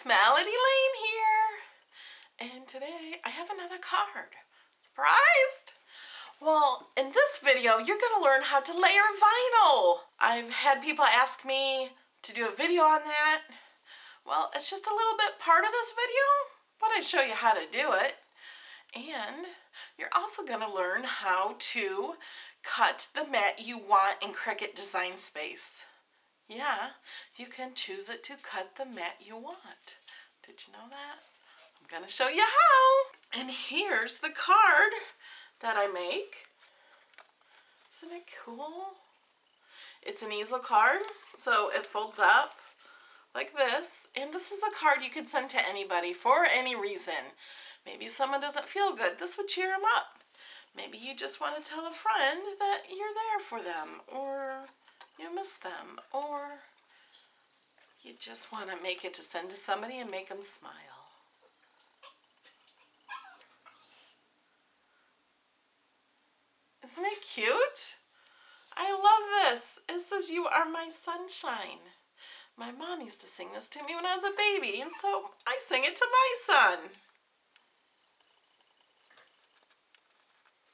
DREAMBOX Melody Lane here, and today I have another card. Surprised? Well, in this video, you're going to learn how to layer vinyl. I've had people ask me to do a video on that. Well, it's just a little bit part of this video, but I show you how to do it. And you're also going to learn how to cut the mat you want in Cricut Design Space. Yeah, you can choose it to cut the mat you want. Did you know that? I'm going to show you how. And here's the card that I make. Isn't it cool? It's an easel card, so it folds up like this. And this is a card you could send to anybody for any reason. Maybe someone doesn't feel good. This would cheer them up. Maybe you just want to tell a friend that you're there for them, or you miss them, or you just want to make it to send to somebody and make them smile. Isn't it cute? I love this. It says, "You are my sunshine." My mom used to sing this to me when I was a baby, and so I sing it to my son.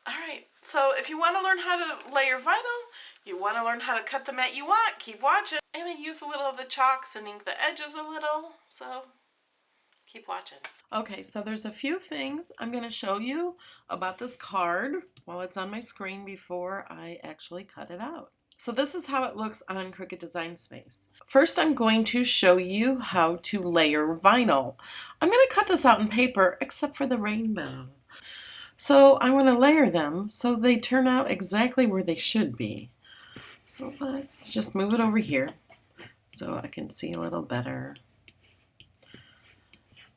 Alright, so if you want to learn how to layer vinyl, you want to learn how to cut the mat you want, keep watching. And I use a little of the chalks and ink the edges a little, so keep watching. Okay, so there's a few things I'm going to show you about this card while it's on my screen before I actually cut it out. So this is how it looks on Cricut Design Space. First, I'm going to show you how to layer vinyl. I'm going to cut this out in paper, except for the rainbow. So I want to layer them so they turn out exactly where they should be. So let's just move it over here so I can see a little better.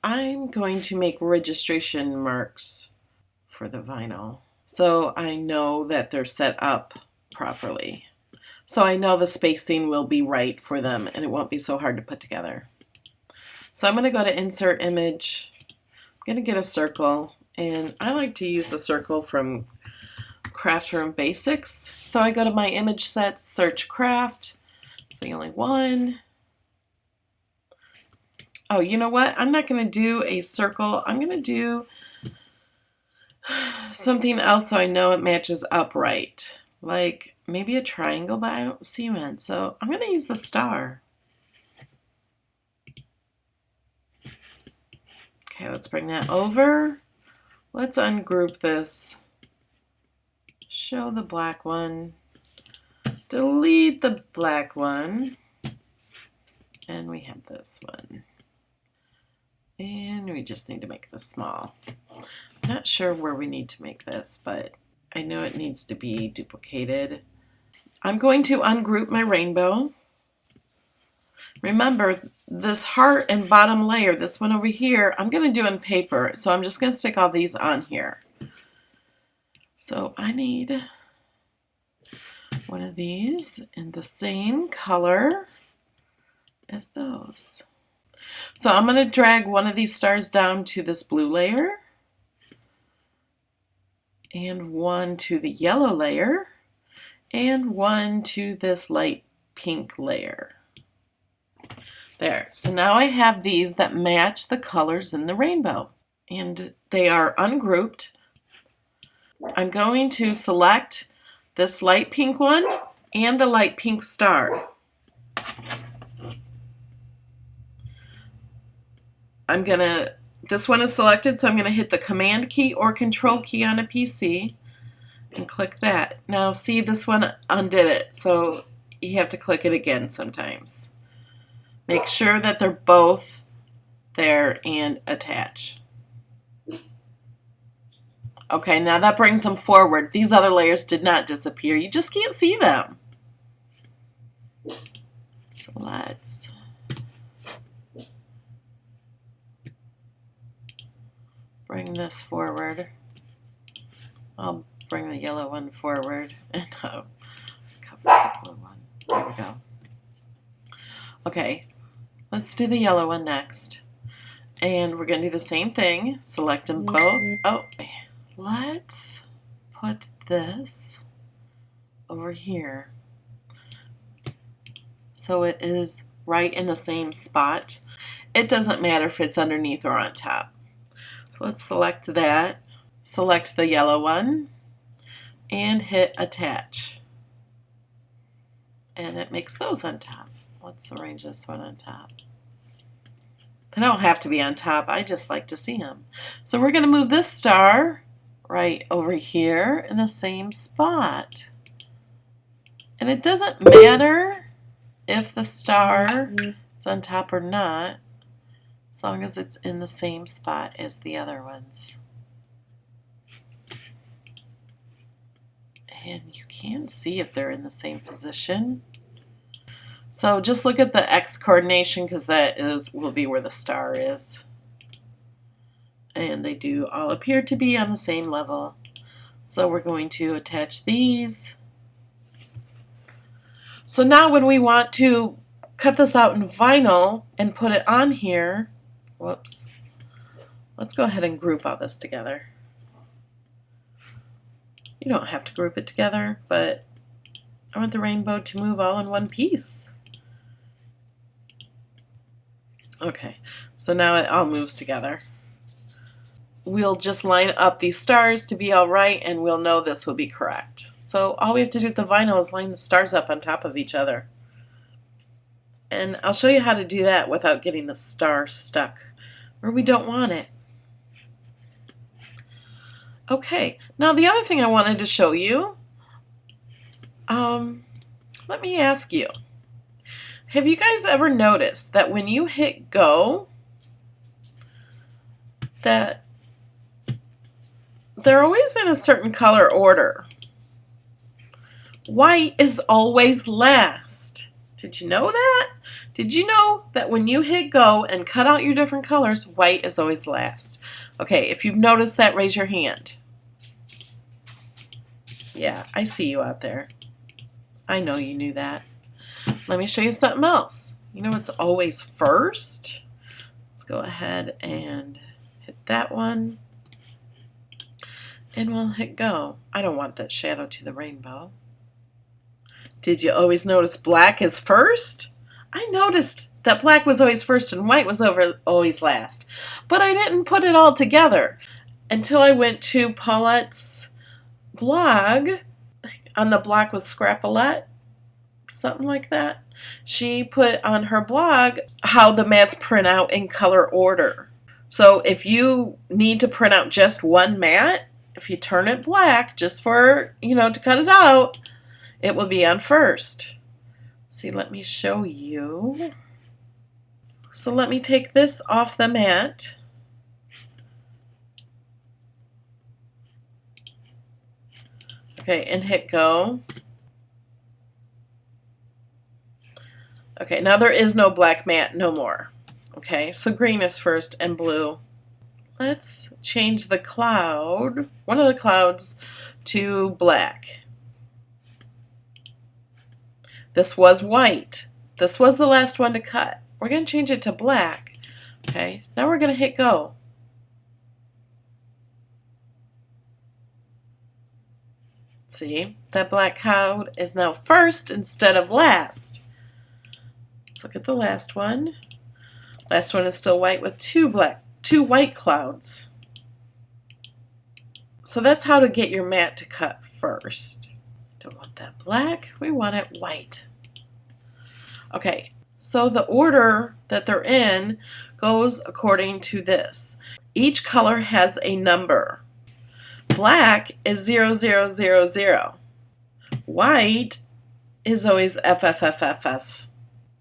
I'm going to make registration marks for the vinyl so I know that they're set up properly. So I know the spacing will be right for them and it won't be so hard to put together. So I'm going to go to Insert Image. I'm going to get a circle. And I like to use a circle from Craft Room Basics. So I go to my image sets, search craft, it's the only one. Oh, you know what? I'm not going to do a circle. I'm going to do something else so I know it matches up right. Like maybe a triangle, but I don't see one. So I'm going to use the star. Okay, let's bring that over. Let's ungroup this, show the black one, delete the black one, and we have this one. And we just need to make this small. I'm not sure where we need to make this, but I know it needs to be duplicated. I'm going to ungroup my rainbow. Remember, this heart and bottom layer, this one over here, I'm going to do in paper. So I'm just going to stick all these on here. So I need one of these in the same color as those. So I'm going to drag one of these stars down to this blue layer and one to the yellow layer and one to this light pink layer. There, so now I have these that match the colors in the rainbow, and they are ungrouped. I'm going to select this light pink one and the light pink star. This one is selected, so I'm going to hit the Command key or Control key on a PC and click that. Now see, this one undid it, so you have to click it again sometimes. Make sure that they're both there and attach. Okay, now that brings them forward. These other layers did not disappear. You just can't see them. So let's bring this forward. I'll bring the yellow one forward and cover the blue one. There we go. Okay, let's do the yellow one next. And we're going to do the same thing. Select them both. Oh, let's put this over here so it is right in the same spot. it doesn't matter if it's underneath or on top. So let's select that, select the yellow one, and hit attach. And it makes those on top. Let's arrange this one on top. They don't have to be on top, I just like to see them. So we're going to move this star right over here in the same spot. And it doesn't matter if the star is on top or not, as long as it's in the same spot as the other ones. And you can see if they're in the same position. So just look at the X coordination, because that will be where the star is. And they do all appear to be on the same level. So we're going to attach these. So now when we want to cut this out in vinyl and put it on here, whoops, let's go ahead and group all this together. You don't have to group it together, but I want the rainbow to move all in one piece. Okay, so now it all moves together. We'll just line up these stars to be all right, and we'll know this will be correct. So all we have to do with the vinyl is line the stars up on top of each other. And I'll show you how to do that without getting the star stuck where we don't want it. Okay, now the other thing I wanted to show you, let me ask you, have you guys ever noticed that when you hit go, that they're always in a certain color order? White is always last. Did you know that? Did you know that when you hit go and cut out your different colors, white is always last? Okay, if you've noticed that, raise your hand. Yeah, I see you out there. I know you knew that. Let me show you something else. You know what's always first? Let's go ahead and hit that one. And we'll hit go. I don't want that shadow to the rainbow. Did you always notice black is first? I noticed that black was always first and white was always last. But I didn't put it all together until I went to Paulette's blog, on the block with Scrapolette, something like that. She put on her blog how the mats print out in color order. So if you need to print out just one mat, if you turn it black just for, to cut it out, it will be on first. See, let me show you. So let me take this off the mat. Okay, and hit go. Okay, now there is no black mat no more. Okay, so green is first and blue. Let's change the cloud, one of the clouds, to black. This was white. This was the last one to cut. We're going to change it to black. Okay, now we're going to hit go. See, that black cloud is now first instead of last. Let's look at the last one. Last one is still white with two white clouds. So that's how to get your mat to cut first. Don't want that black, we want it white. Okay, so the order that they're in goes according to this. Each color has a number. Black is 0, 0, 0, 0. White is always F, F, F, F, F.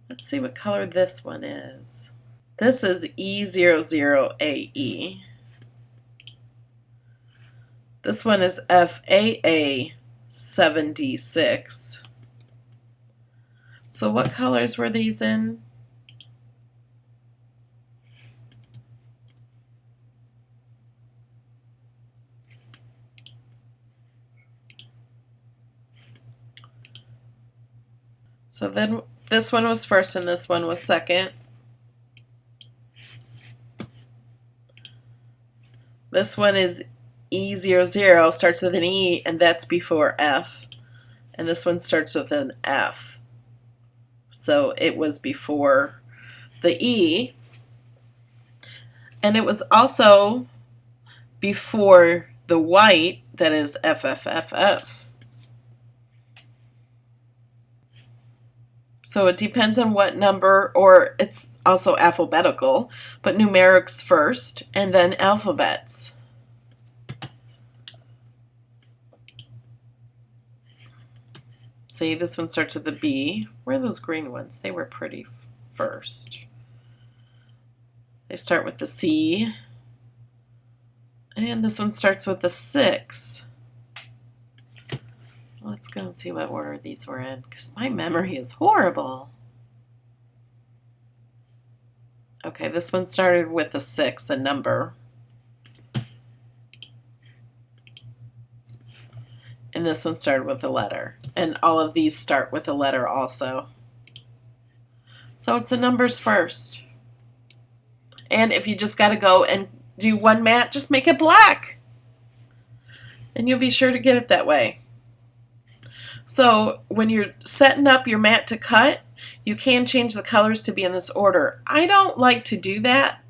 Let's see what color this one is. This is E00AE. This one is FAA76. So what colors were these in? So then this one was first and this one was second. This one is E00, starts with an E, and that's before F. And this one starts with an F. So it was before the E. And it was also before the white that is FFFF. So it depends on what number, or it's also alphabetical, but numerics first and then alphabets. See, this one starts with a B. Where are those green ones? They were pretty first. They start with the C. And this one starts with a 6. Let's go and see what order these were in, because my memory is horrible. Okay, this one started with a 6, a number. And this one started with a letter. And all of these start with a letter also. So it's the numbers first. And if you just got to go and do one mat, just make it black. And you'll be sure to get it that way. So when you're setting up your mat to cut, you can change the colors to be in this order. I don't like to do that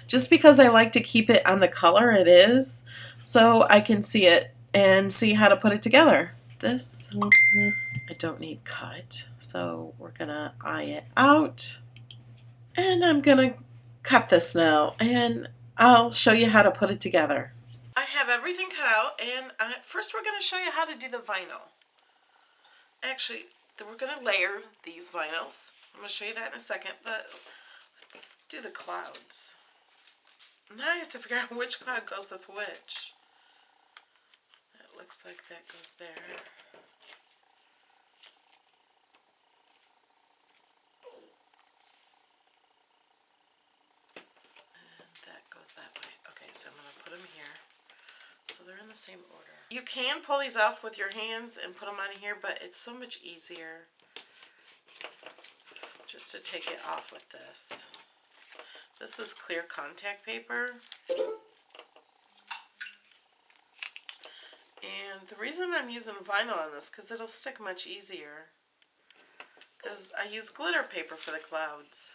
just because I like to keep it on the color it is so I can see it and see how to put it together. This I don't need cut, so we're gonna eye it out. And I'm gonna cut this now and I'll show you how to put it together. I have everything cut out, and first we're gonna show you how to do the vinyl. Actually, we're gonna layer these vinyls. I'm gonna show you that in a second, but let's do the clouds. Now I have to figure out which cloud goes with which. That looks like that goes there. And that goes that way. Okay, so I'm going to put them here. So they're in the same order. You can pull these off with your hands and put them on here, but it's so much easier just to take it off with this. This is clear contact paper. And the reason I'm using vinyl on this, because it'll stick much easier. Because I use glitter paper for the clouds.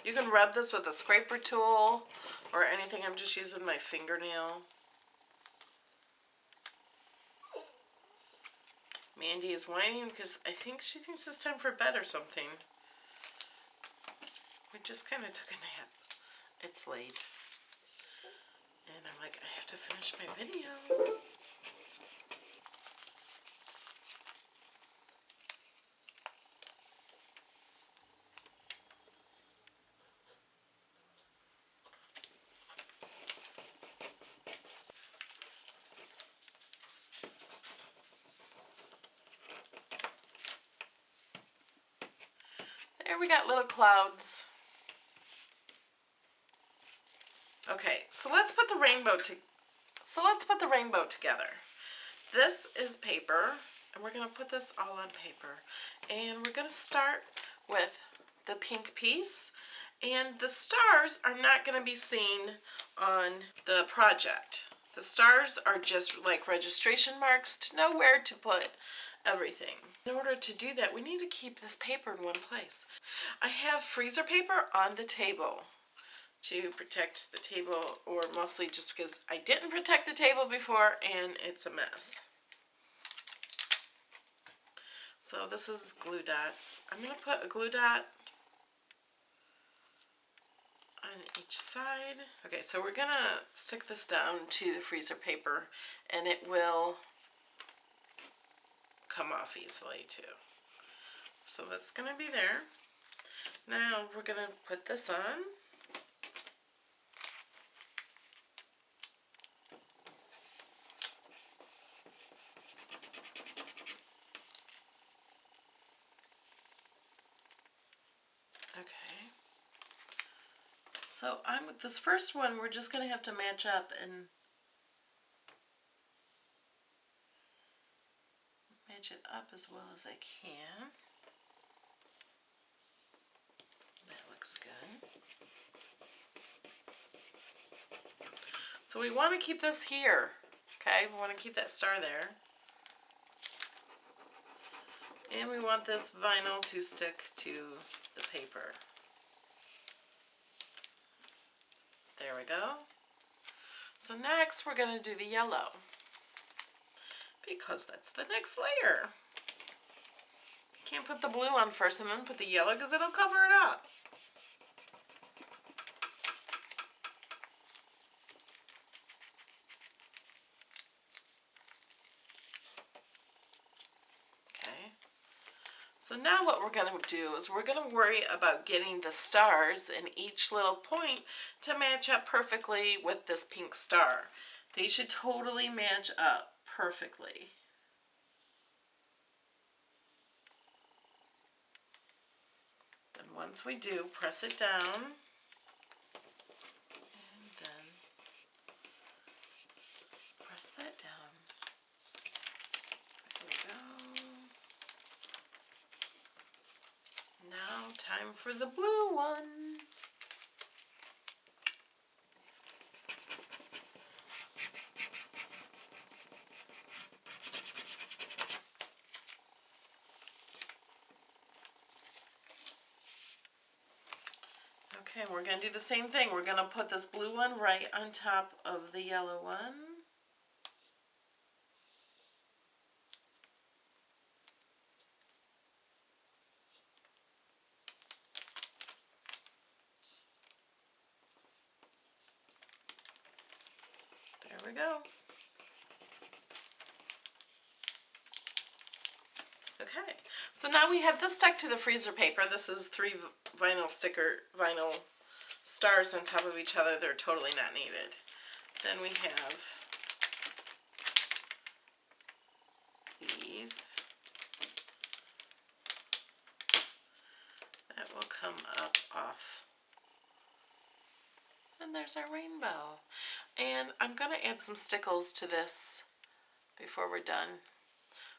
You can rub this with a scraper tool or anything. I'm just using my fingernail. Mandy is whining because I think she thinks it's time for bed or something. We just kind of took a nap. It's late. And I'm like, I have to finish my video. There we got little clouds. Okay, so let's put the rainbow together. This is paper, and we're going to put this all on paper. And we're going to start with the pink piece. And the stars are not going to be seen on the project. The stars are just like registration marks to know where to put everything. In order to do that, we need to keep this paper in one place. I have freezer paper on the table to protect the table, or mostly just because I didn't protect the table before and it's a mess. So this is glue dots. I'm going to put a glue dot on each side. Okay, so we're going to stick this down to the freezer paper and it will come off easily too. So that's going to be there. Now we're going to put this on. Okay. So with this first one, we're just going to have to match up and match it up as well as I can. That looks good. So we want to keep this here, okay? We want to keep that star there. And we want this vinyl to stick to the paper. There we go. So next we're going to do the yellow, because that's the next layer. Can't put the blue on first and then put the yellow because it'll cover it up. So now what we're going to do is we're going to worry about getting the stars in each little point to match up perfectly with this pink star. They should totally match up perfectly. And once we do, press it down. And then press that down. There we go. Now time for the blue one. Okay, we're going to do the same thing. We're going to put this blue one right on top of the yellow one. There we go. Okay, so now we have this stuck to the freezer paper. This is 3 vinyl stars on top of each other. They're totally not needed. Then we have these. That will come up off. And there's our rainbow. And I'm going to add some stickles to this before we're done,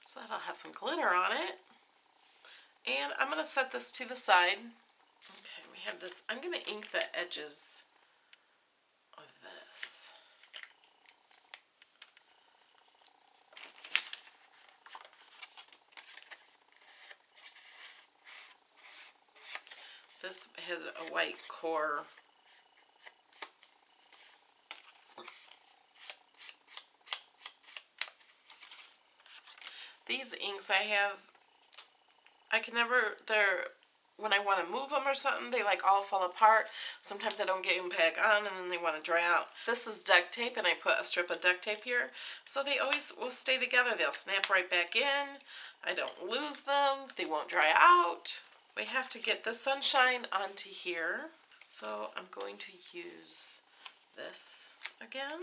so that'll have some glitter on it. And I'm going to set this to the side. Okay, we have this. I'm going to ink the edges of this. This has a white core. These inks I can never, when I want to move them or something, they like all fall apart. Sometimes I don't get them back on and then they want to dry out. This is duct tape and I put a strip of duct tape here. So they always will stay together. They'll snap right back in. I don't lose them. They won't dry out. We have to get the sunshine onto here. So I'm going to use this again.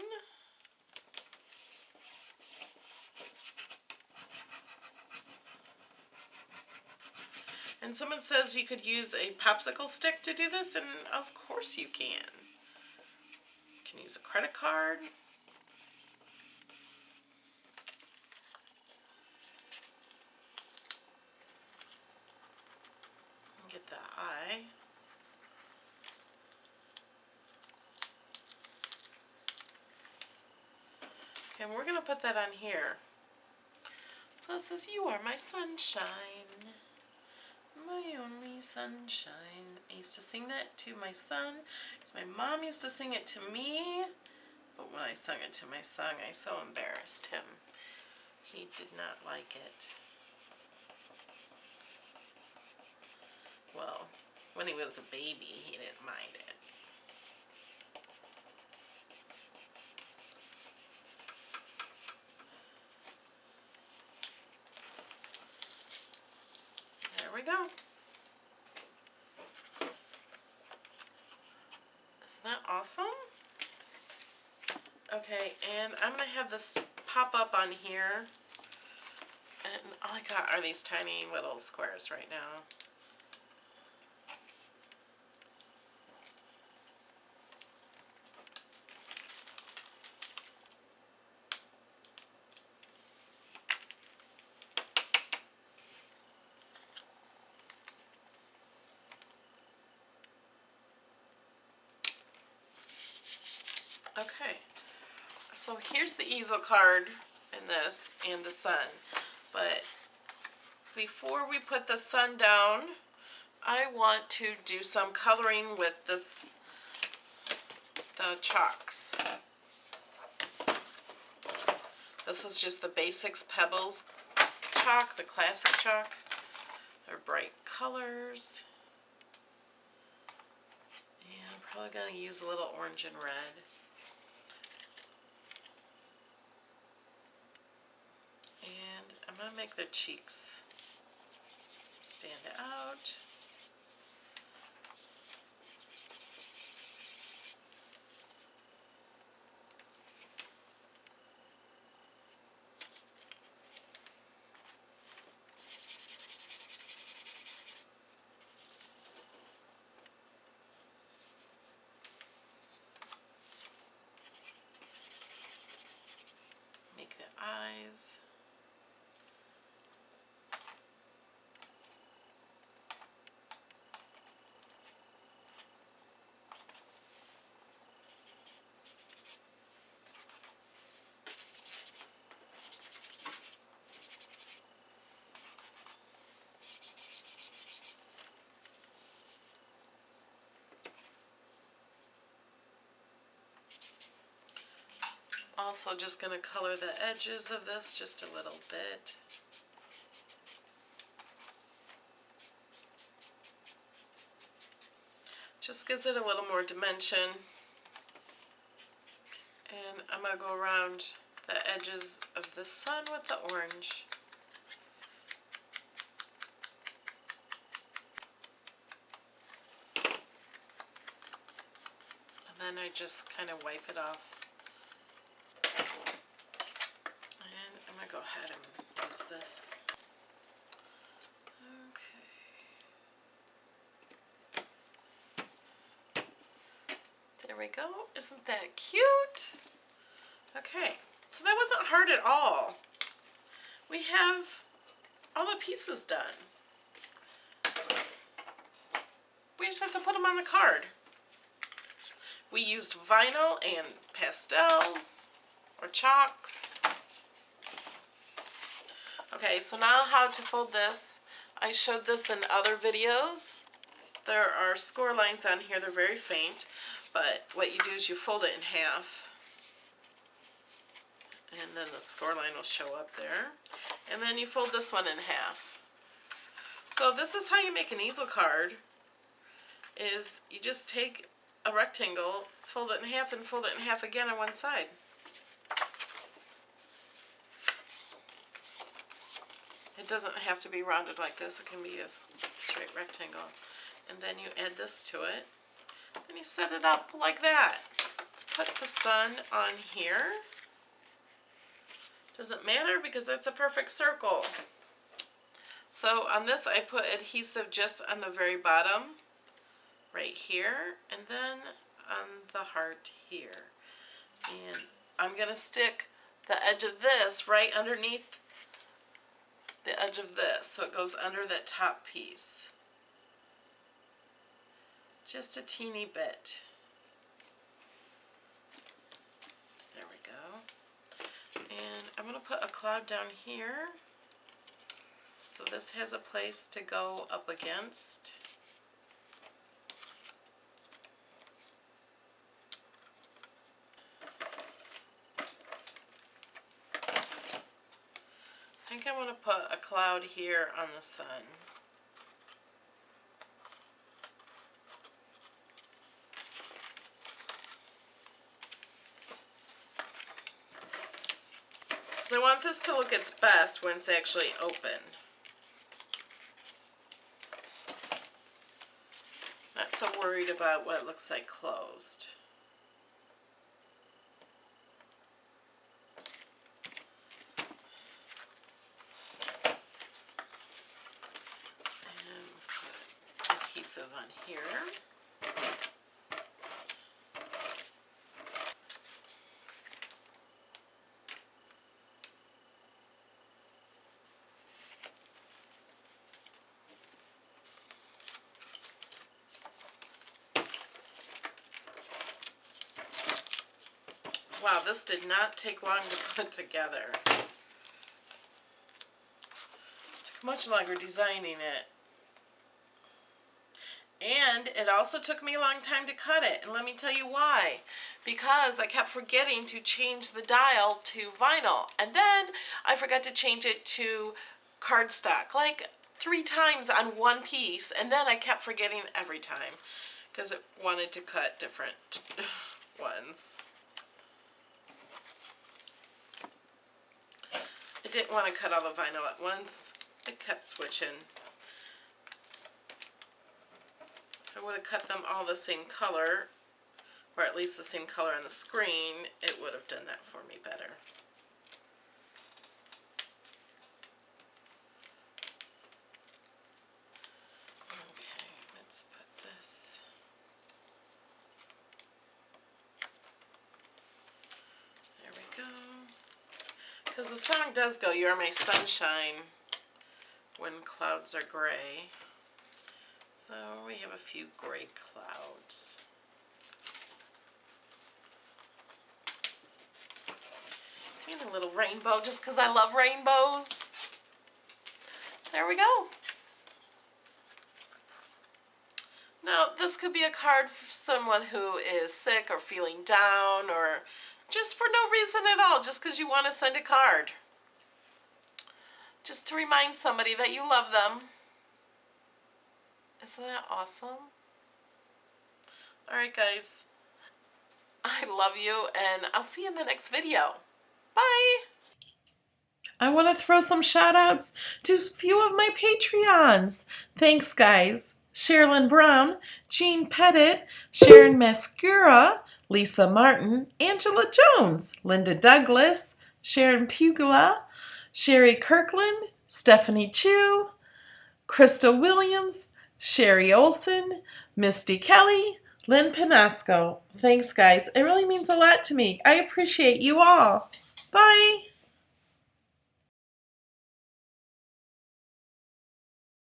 And someone says you could use a popsicle stick to do this, and of course you can. You can use a credit card. Get the eye. Okay, and we're going to put that on here. So it says, "You are my sunshine. My only sunshine." I used to sing that to my son, because my mom used to sing it to me, but when I sung it to my son, I so embarrassed him. He did not like it. Well, when he was a baby, he didn't mind it. There we go. Isn't that awesome? Okay, and I'm going to have this pop up on here. And all I got are these tiny little squares right now. Okay, so here's the easel card in this and the sun. But before we put the sun down, I want to do some coloring with the chalks. This is just the Basics Pebbles chalk, the classic chalk. They're bright colors. And I'm probably going to use a little orange and red. And I'm going to make their cheeks stand out. Make the eyes. Also just going to color the edges of this just a little bit. Just gives it a little more dimension. And I'm going to go around the edges of the sun with the orange. And then I just kind of wipe it off. And I'm going to go ahead and use this. Okay. There we go. Isn't that cute? Okay, so that wasn't hard at all. We have all the pieces done. We just have to put them on the card. We used vinyl and pastels or chalks. Okay, so now how to fold this. I showed this in other videos. There are score lines on here, they're very faint, but what you do is you fold it in half. And then the score line will show up there. And then you fold this one in half. So this is how you make an easel card, is you just take a rectangle, fold it in half, and fold it in half again on one side. It doesn't have to be rounded like this, it can be a straight rectangle. And then you add this to it. Then you set it up like that. Let's put the sun on here. Doesn't matter because it's a perfect circle. So on this I put adhesive just on the very bottom, right here, and then on the heart here. And I'm going to stick the edge of this right underneath the edge of this, so it goes under that top piece. Just a teeny bit. There we go. And I'm going to put a cloud down here. So this has a place to go up against. I think I want to put a cloud here on the sun. Because I want this to look its best when it's actually open. Not so worried about what it looks like closed. Adhesive on here. Wow, this did not take long to put together. It took much longer designing it. And it also took me a long time to cut it. And let me tell you why. Because I kept forgetting to change the dial to vinyl. And then I forgot to change it to cardstock. Like 3 times on one piece. And then I kept forgetting every time. Because it wanted to cut different ones. It didn't want to cut all the vinyl at once. It kept switching. If I would have cut them all the same color, or at least the same color on the screen, it would have done that for me better. Okay, let's put this. There we go. Because the song does go, "You're my sunshine when clouds are gray." So we have a few gray clouds. And a little rainbow just because I love rainbows. There we go. Now this could be a card for someone who is sick or feeling down or just for no reason at all, just because you want to send a card. Just to remind somebody that you love them. Isn't that awesome? Alright guys, I love you and I'll see you in the next video. Bye! I want to throw some shout outs to a few of my Patreons. Thanks guys. Sherilyn Brown, Jean Pettit, Sharon Mascura, Lisa Martin, Angela Jones, Linda Douglas, Sharon Pugula, Sherry Kirkland, Stephanie Chu, Krista Williams, Sherry Olson, Misty Kelly, Lynn Panasco. Thanks, guys. It really means a lot to me. I appreciate you all. Bye.